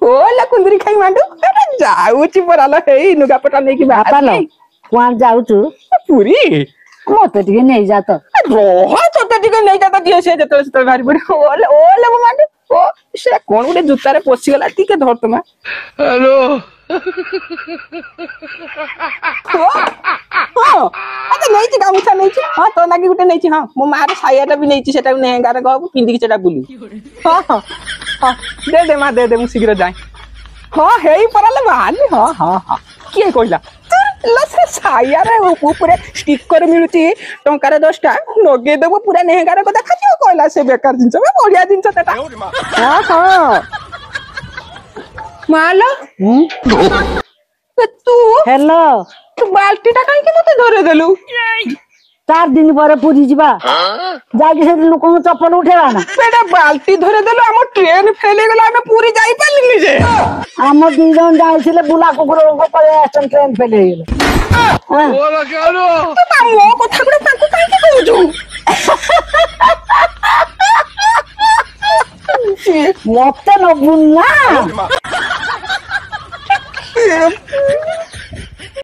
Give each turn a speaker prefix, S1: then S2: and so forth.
S1: ओला कुंदरी खाई मांडू जाऊची परालो हेई नुगापटा नेकी बापालो
S2: कुआं जाऊचु
S1: पुरी
S2: मते टिके नै जा त
S1: रोह तोते टिके नै जा त दिए से जतले से भारी पड़ी ओले ओले मांडू ओ से कोन गुटे जुत्ता रे पोसी गला टिके धर तमा हेलो अरे नहीं छी गामुछा नहीं छी हां तो नागी गुटे नहीं छी हां मो मार सायाटा भी नहीं छी सेटा नेंगा रे गब पिंदी की सेटा बुली हां हां दे मा दे मु शीघ्र जाय हां हेई परले मानी हां हां हां के कहला लसे साया रे ऊपर स्टिकर मिलुची टंका रे 10 टा नगे देबो पूरा नेंगा रे को देखा छी कहला से बेकार जिंस बे बढ़िया जिंस सेटा हां हां माला तू
S2: हेलो
S1: तू बाल्टी टा काई के मते धरे देलु
S2: 4 दिन पर पूरी जीवा जाके से लोक को चप्पल उठेला ना
S1: बेटा बाल्टी धरे देलु हम ट्रेन फेले गेला हम पूरी जाई पालिनी जे
S2: हम दी जन जाइছিলে बुला कुकुर को पळे स्टेशन ट्रेन फेले गेल
S1: ओला कालो तू मो कथा गुडा तांको काई के कहू
S2: मते न बुन्ना